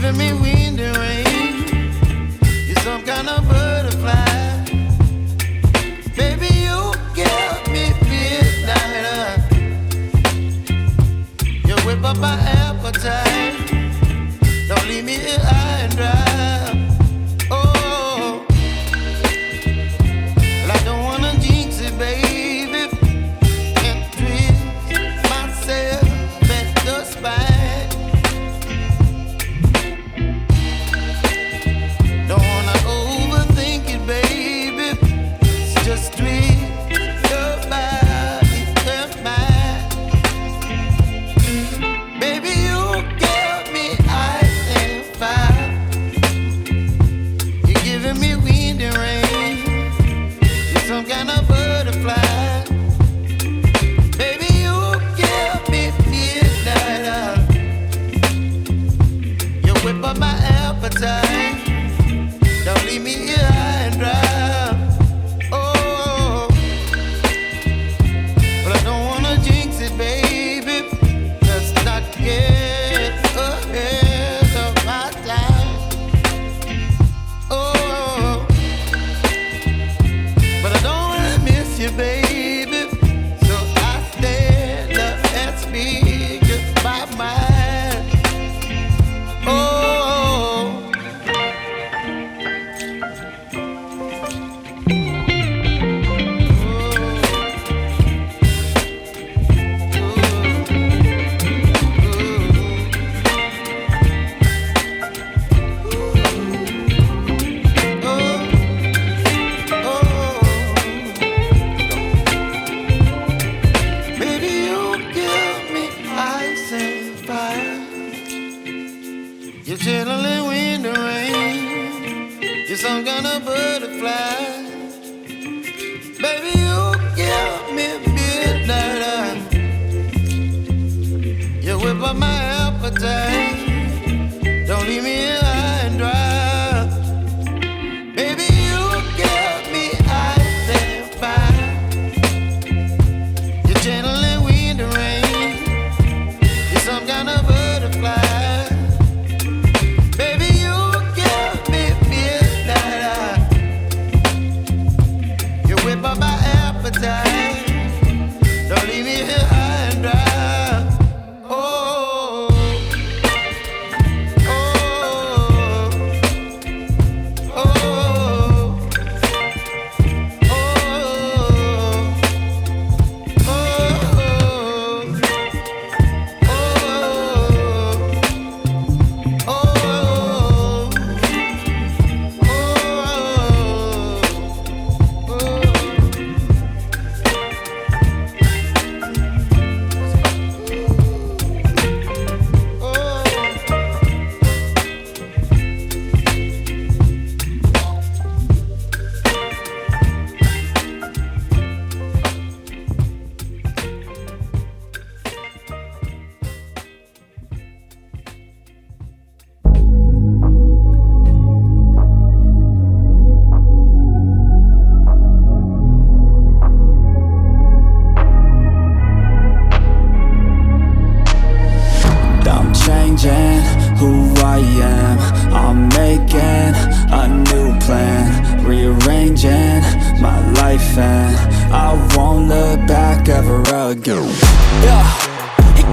giving me wind and rain. You're some kind of butterfly. Baby, you give me midnight. You whip up my appetite. Don't leave me here high and dry. Oh, well, I don't wanna jinx it, baby, and twist myself at the spine. Don't wanna overthink it, baby. It's just twist your body and mine. Baby, you give me ice and fire. You're giving me wind and rain. You're some kind of butterfly. Baby, you give me midnight. You whip up my appetite. Don't leave me here high and dry. Oh, but I don't wanna jinx it, baby. Let's not get ahead of my time. Oh, but I don't wanna miss you, baby. So I stand up and speak my mind. Oh. Baby, you give me ice and fire. You're chilling wind and rain. You're some kind of butterfly. Baby, you give me midnight. You whip up my appetite. Don't leave me here high and dry. Baby, you give me ice and fire. You're channeling wind and rain. You're some kind of butterfly. Baby, you give me midnight. You whip up my appetite. Don't leave me here high and dry. Oh, oh, oh, oh, I'm changing who I am. I'm making a new plan, rearranging my life, and I won't look back ever again. Yeah,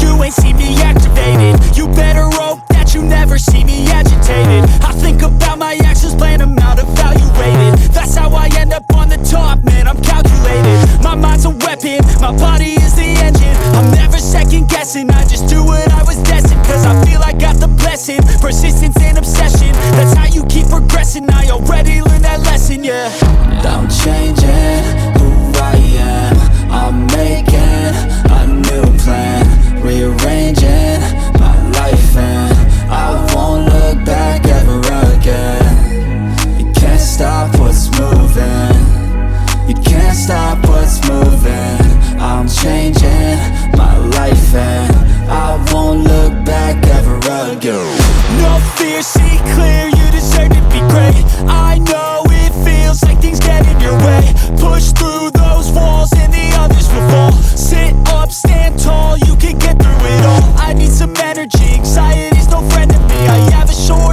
you ain't see me activated. You better hope that you never see me agitated. I think about my actions, plan them out, evaluated. That's how I end up on the top, man, I'm calculated. My mind's a weapon, my body is the engine. I'm never second guessing, I just do what I was destined. Cause I feel I got the blessing, persistence and obsession. That's how you keep progressing, I already learned that lesson, yeah. I'm changing who I am. I'm making a new plan, rearranging my life, and I won't look back ever again. You can't stop what's moving. You can't stop what's moving. I'm changing my life, and I won't look back ever again. No fear, see clear, you deserve to be great. I know it feels like things get in your way. Push through those walls and the others will fall. Sit up, stand tall, you can get through it all. I need some energy, anxiety's no friend to me. I have a short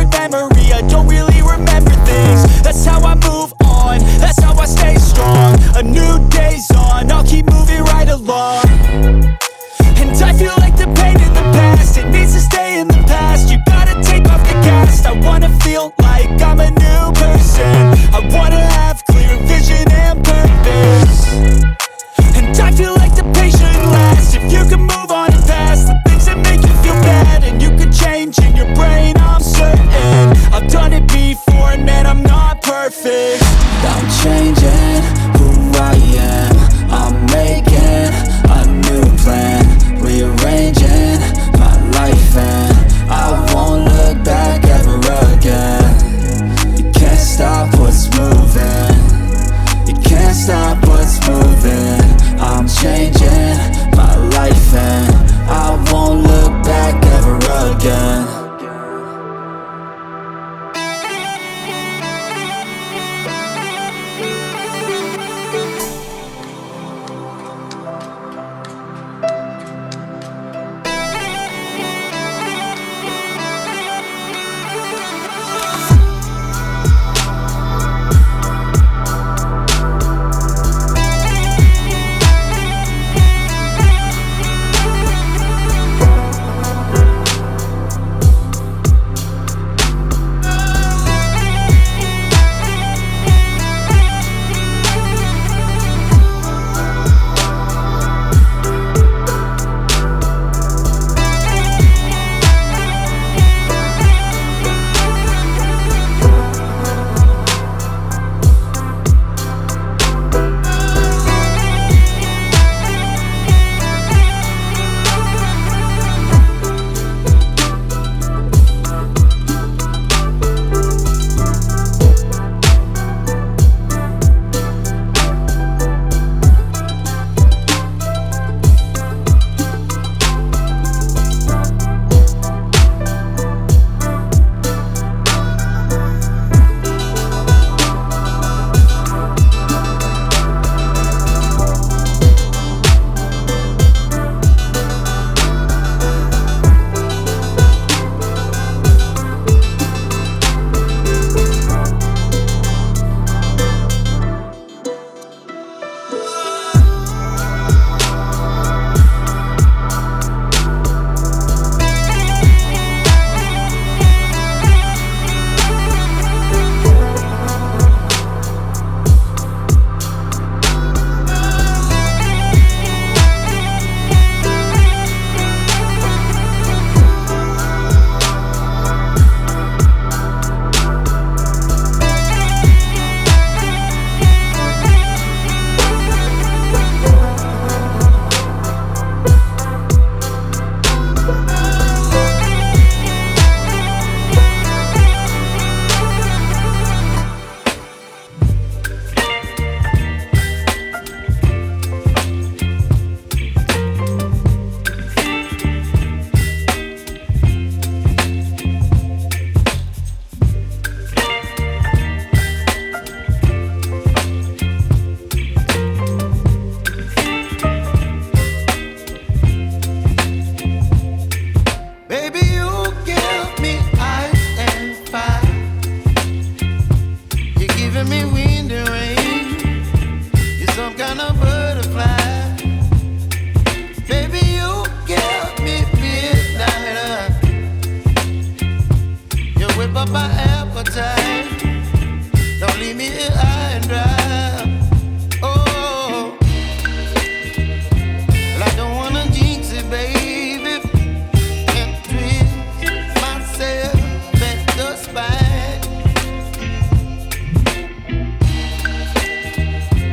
whip up my appetite. Don't leave me here high and dry. Oh, well, I don't wanna jinx it, baby, and twist myself at the spine.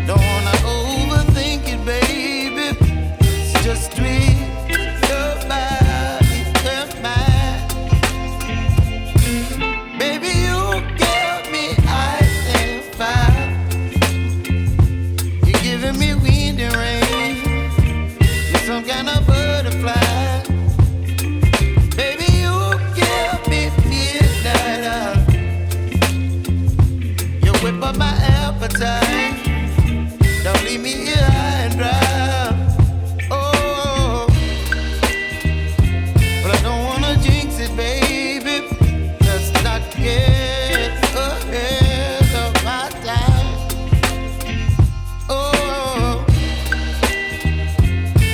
Don't wanna overthink it, baby. It's just twist your body and mine. Baby, you give me ice and fire. You're giving me wind and rain. You're some kind of butterfly. Baby, you give me midnight. You whip up my appetite. Don't leave me here high and dry. Oh, but I don't wanna jinx it, baby. Let's not get ahead of my time. Oh,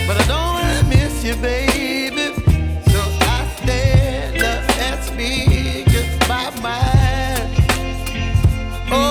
but I don't wanna miss you, baby. So I stand up and speak my mind. Oh.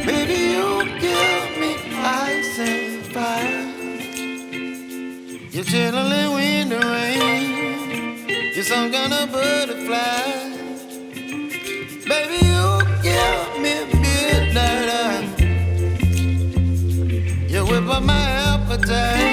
Baby, you give me ice and fire. You're chilling wind and rain. You're some kind of butterfly. Baby, you give me midnight. You whip up my appetite.